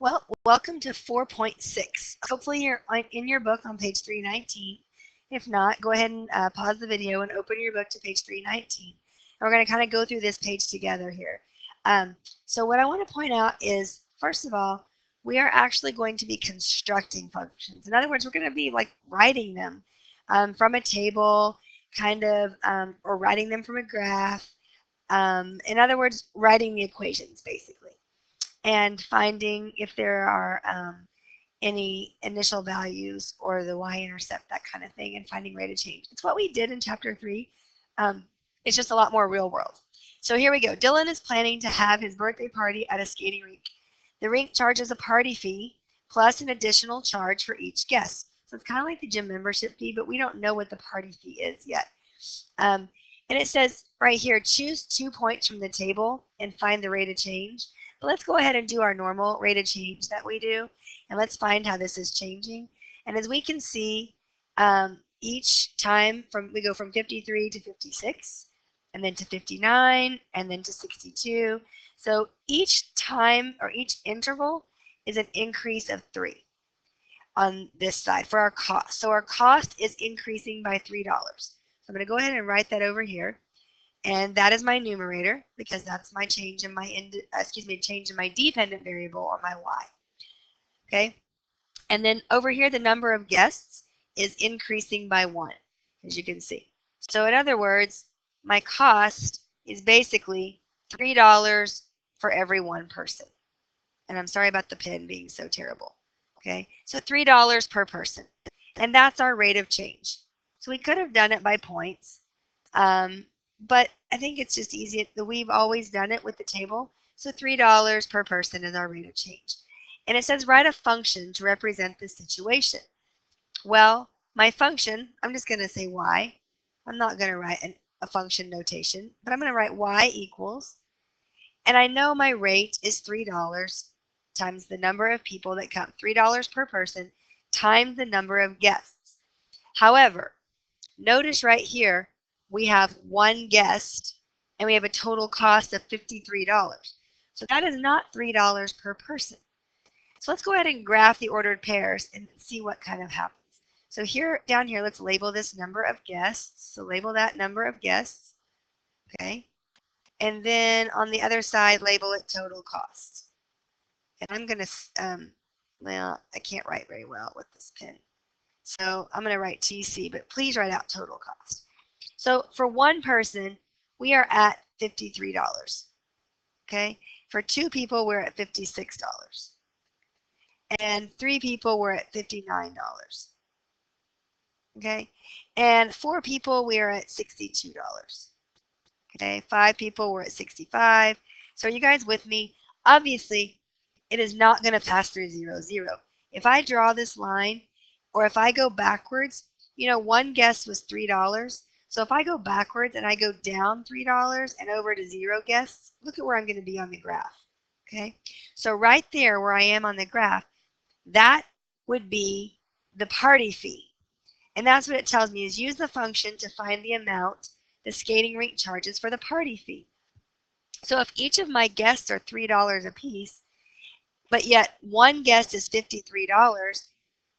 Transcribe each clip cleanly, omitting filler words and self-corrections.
Well, welcome to 4.6. Hopefully you're in your book on page 319. If not, go ahead and pause the video and open your book to page 319. And we're going to kind of go through this page together here. So what I want to point out is, first of all, we are actually going to be constructing functions. In other words, we're going to be like writing them from a table, or writing them from a graph. In other words, writing the equations, basically, and finding if there are any initial values or the y-intercept, that kind of thing, and finding rate of change. It's what we did in chapter 3. It's just a lot more real world. So here we go. Dylan is planning to have his birthday party at a skating rink. The rink charges a party fee plus an additional charge for each guest. So it's kind of like the gym membership fee, but we don't know what the party fee is yet. And it says right here, choose 2 points from the table and find the rate of change. But let's go ahead and do our normal rate of change that we do, and let's find how this is changing. And as we can see, each time we go from 53 to 56, and then to 59, and then to 62. So each time, or each interval, is an increase of 3 on this side for our cost. So our cost is increasing by $3. So I'm going to go ahead and write that over here. And that is my numerator, because that's my change in my change in my dependent variable, or my y. Okay, and then over here the number of guests is increasing by 1, as you can see. So in other words, my cost is basically $3 for every one person. And I'm sorry about the pen being so terrible. Okay, so $3 per person, and that's our rate of change. So we could have done it by points. But I think it's just easy. We've always done it with the table. So $3 per person is our rate of change. And it says write a function to represent this situation. Well, my function, I'm just going to say y. I'm not going to write a function notation, but I'm going to write y equals. And I know my rate is $3 times the number of people that come. $3 per person times the number of guests. However, notice right here, we have 1 guest, and we have a total cost of $53. So that is not $3 per person. So let's go ahead and graph the ordered pairs and see what kind of happens. So down here, let's label this number of guests. So label that number of guests. Okay. And then on the other side, label it total cost. And I'm going to, well, I can't write very well with this pen. So I'm going to write TC, but please write out total cost. So for one person, we are at $53. Okay. For 2 people, we're at $56. And 3 people, we're at $59. Okay. And 4 people, we are at $62. Okay. 5 people, we're at $65. So are you guys with me? Obviously, it is not going to pass through 0, 0. If I draw this line, or if I go backwards, one guess was $3. So if I go backwards and I go down $3 and over to 0 guests, look at where I'm going to be on the graph. Okay, so right there where I am on the graph, that would be the party fee. And that's what it tells me, is use the function to find the amount the skating rink charges for the party fee. So if each of my guests are $3 a piece, but yet 1 guest is $53,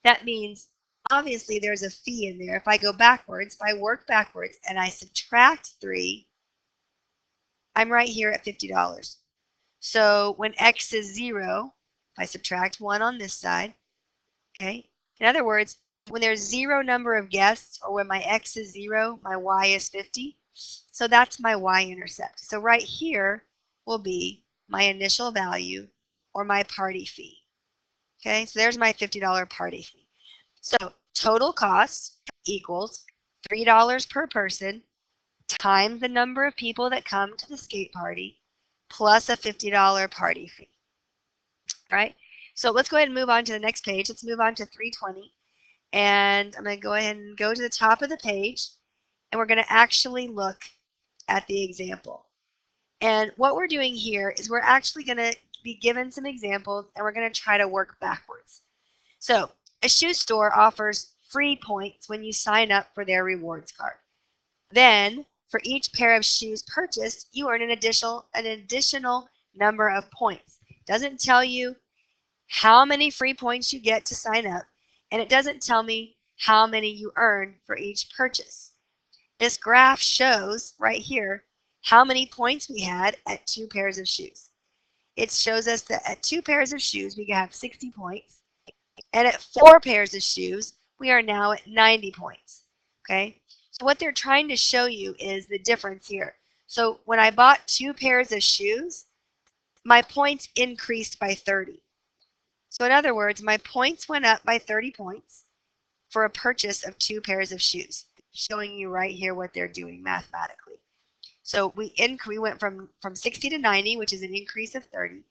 that means obviously there's a fee in there. If I go backwards, if I work backwards and I subtract 3, I'm right here at $50. So when x is 0, if I subtract 1 on this side, okay, in other words, when there's 0 number of guests, or when my x is 0, my y is 50. So that's my y-intercept. So right here will be my initial value, or my party fee. Okay, so there's my $50 party fee. So total cost equals $3 per person times the number of people that come to the skate party plus a $50 party fee. All right, so let's go ahead and move on to the next page. Let's move on to 320. And I'm going to go ahead and go to the top of the page, and we're going to actually look at the example. And what we're doing here is we're actually going to be given some examples, and we're going to try to work backwards. So a shoe store offers free points when you sign up for their rewards card. Then, for each pair of shoes purchased, you earn an additional number of points. Doesn't tell you how many free points you get to sign up, and it doesn't tell me how many you earn for each purchase. This graph shows right here how many points we had at 2 pairs of shoes. It shows us that at 2 pairs of shoes we have 60 points, and at 4 pairs of shoes we are now at 90 points. Okay, so what they're trying to show you is the difference here. So when I bought 2 pairs of shoes, my points increased by 30. So in other words, my points went up by 30 points for a purchase of 2 pairs of shoes, showing you right here what they're doing mathematically. So we went from 60 to 90, which is an increase of 30,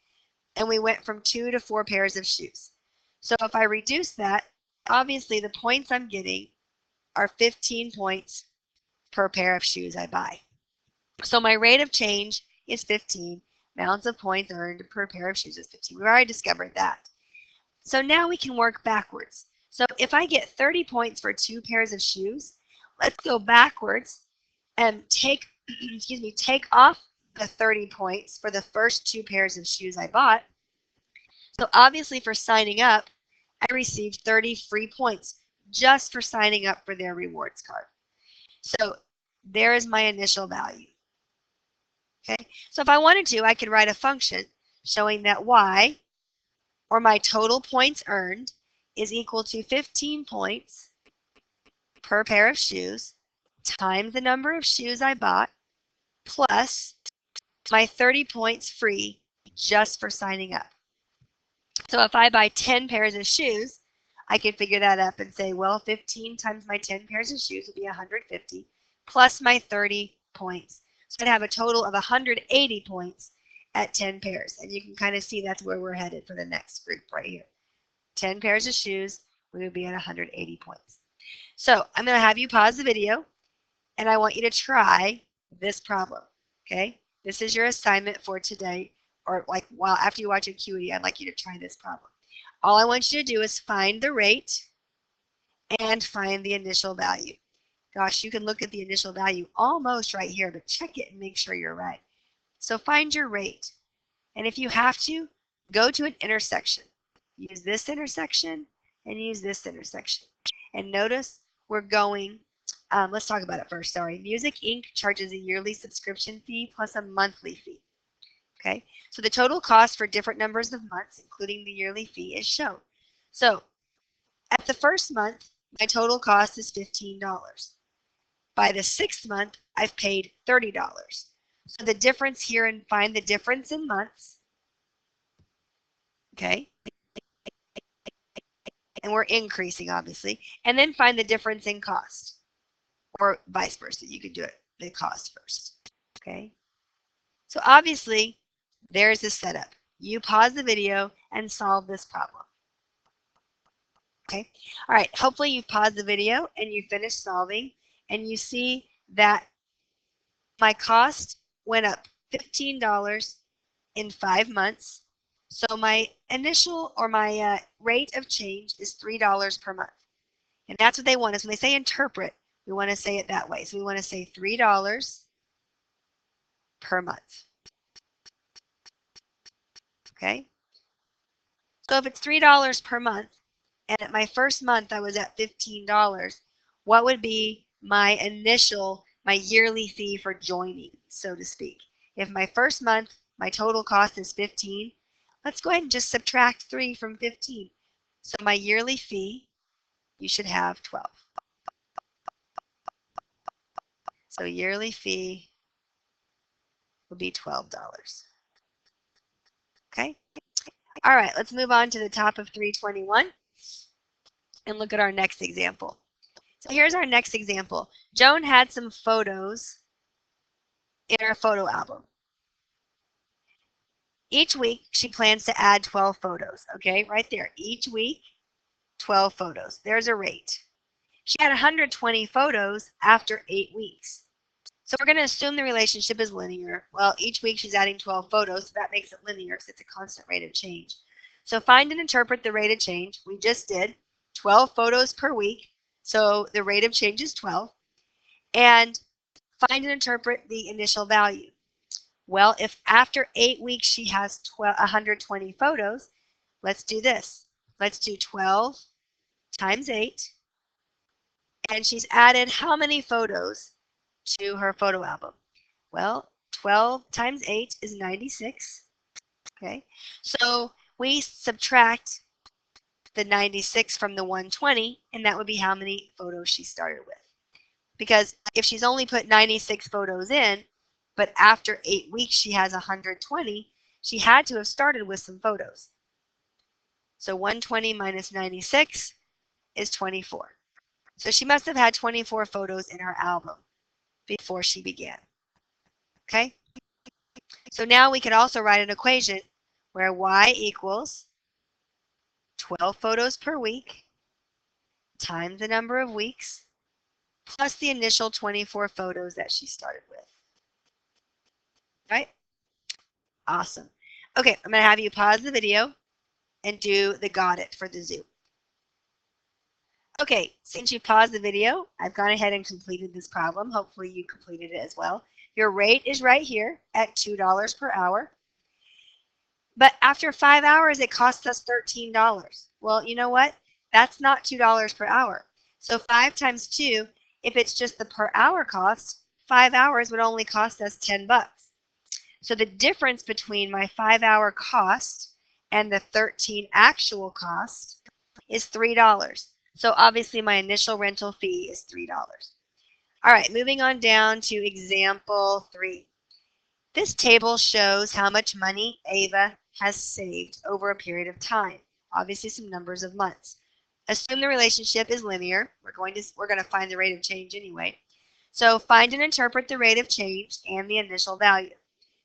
and we went from 2 to 4 pairs of shoes. So if I reduce that, obviously the points I'm getting are 15 points per pair of shoes I buy. So my rate of change is 15. Amounts of points earned per pair of shoes is 15. We've already discovered that. So now we can work backwards. So if I get 30 points for 2 pairs of shoes, let's go backwards and take off the 30 points for the first 2 pairs of shoes I bought. So obviously for signing up, I received 30 free points just for signing up for their rewards card. So there is my initial value. Okay, so if I wanted to, I could write a function showing that y, or my total points earned, is equal to 15 points per pair of shoes times the number of shoes I bought plus my 30 points free just for signing up. So if I buy 10 pairs of shoes, I can figure that up and say, well, 15 times my 10 pairs of shoes would be 150 plus my 30 points. So I'd have a total of 180 points at 10 pairs. And you can kind of see that's where we're headed for the next group right here. 10 pairs of shoes, we would be at 180 points. So I'm going to have you pause the video, and I want you to try this problem. Okay? This is your assignment for today, or like while after you watch Acuity, I'd like you to try this problem. All I want you to do is find the rate and find the initial value. Gosh, you can look at the initial value almost right here, but check it and make sure you're right. So find your rate. And if you have to, go to an intersection. Use this intersection and use this intersection. And notice we're going, let's talk about it first, sorry. Music Inc. charges a yearly subscription fee plus a monthly fee. Okay, so the total cost for different numbers of months, including the yearly fee, is shown. So at the first month, my total cost is $15. By the 6th month, I've paid $30. So the difference here, and find the difference in months. Okay. And we're increasing, obviously. And then find the difference in cost. Or vice versa. You could do it, the cost first. Okay. So obviously, there's the setup. You pause the video and solve this problem. Okay. All right. Hopefully you've paused the video and you finished solving, and you see that my cost went up $15 in 5 months. So my initial, or my rate of change is $3 per month. And that's what they want us. When they say interpret, we want to say it that way. So we want to say $3 per month. Okay? So if it's $3 per month, and at my first month I was at $15, what would be my initial, my yearly fee for joining, so to speak? If my first month, my total cost is 15, let's go ahead and just subtract 3 from 15. So my yearly fee, you should have 12. So yearly fee will be $12. Okay? All right, let's move on to the top of 321 and look at our next example. So here's our next example. Joan had some photos in her photo album. Each week, she plans to add 12 photos. Okay, right there. Each week, 12 photos. There's a rate. She had 120 photos after 8 weeks. So we're going to assume the relationship is linear. Well, each week she's adding 12 photos, so that makes it linear because it's a constant rate of change. So find and interpret the rate of change. We just did 12 photos per week. So the rate of change is 12. And find and interpret the initial value. Well, if after 8 weeks she has 120 photos, let's do this. Let's do 12 times 8. And she's added how many photos to her photo album? Well, 12 times 8 is 96. Okay, so we subtract the 96 from the 120, and that would be how many photos she started with. Because if she's only put 96 photos in, but after 8 weeks she has 120, she had to have started with some photos. So 120 minus 96 is 24. So she must have had 24 photos in her album before she began. Okay? So now we could also write an equation where y equals 12 photos per week times the number of weeks plus the initial 24 photos that she started with. Right? Awesome. Okay, I'm going to have you pause the video and do the got it for the zoo. Okay, since you paused the video, I've gone ahead and completed this problem. Hopefully you completed it as well. Your rate is right here at $2 per hour. But after 5 hours, it costs us $13. Well, you know what? That's not $2 per hour. So 5 times 2, if it's just the per hour cost, 5 hours would only cost us 10 bucks. So the difference between my 5-hour cost and the 13 actual cost is $3. So obviously my initial rental fee is $3. All right, moving on down to example 3. This table shows how much money Ava has saved over a period of time. Obviously some numbers of months. Assume the relationship is linear. We're going to find the rate of change anyway. So find and interpret the rate of change and the initial value.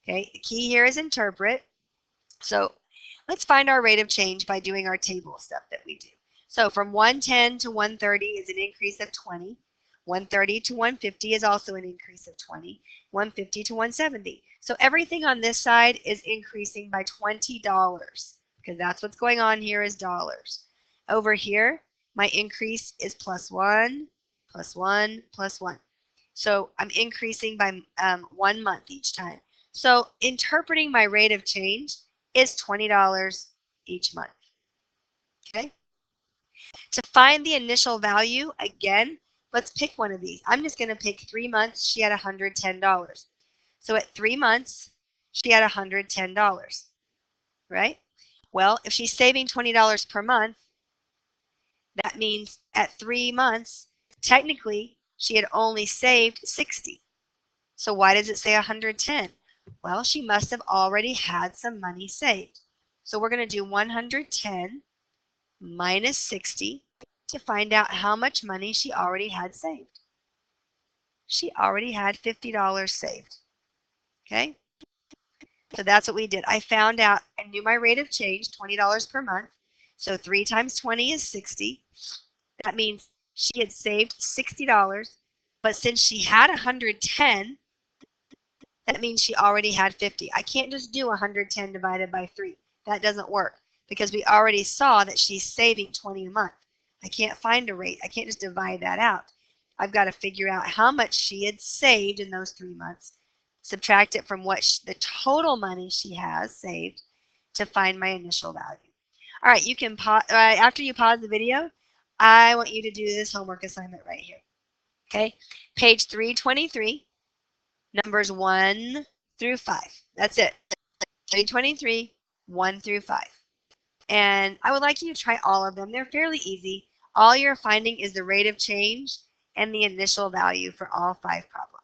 Okay, the key here is interpret. So let's find our rate of change by doing our table stuff that we do. So from 110 to 130 is an increase of 20. 130 to 150 is also an increase of 20. 150 to 170. So everything on this side is increasing by $20 because that's what's going on here is dollars. Over here, my increase is plus 1, plus 1, plus 1. So I'm increasing by 1 month each time. So interpreting my rate of change is $20 each month. Okay? To find the initial value, again, let's pick one of these. I'm just going to pick 3 months. She had $110. So at 3 months, she had $110. Right? Well, if she's saving $20 per month, that means at 3 months, technically, she had only saved 60. So why does it say 110? Well, she must have already had some money saved. So we're going to do 110 minus 60 to find out how much money she already had saved. She already had $50 saved. Okay? So that's what we did. I found out, I knew my rate of change, $20 per month. So 3 times 20 is 60. That means she had saved $60. But since she had 110, that means she already had 50. I can't just do 110 divided by 3. That doesn't work because we already saw that she's saving 20 a month. I can't find a rate. I can't just divide that out. I've got to figure out how much she had saved in those 3 months, subtract it from what the total money she has saved to find my initial value. All right, you can pause. After you pause the video, I want you to do this homework assignment right here. Okay, page 323. Numbers 1 through 5. That's it. 323, 1 through 5. And I would like you to try all of them. They're fairly easy. All you're finding is the rate of change and the initial value for all 5 problems.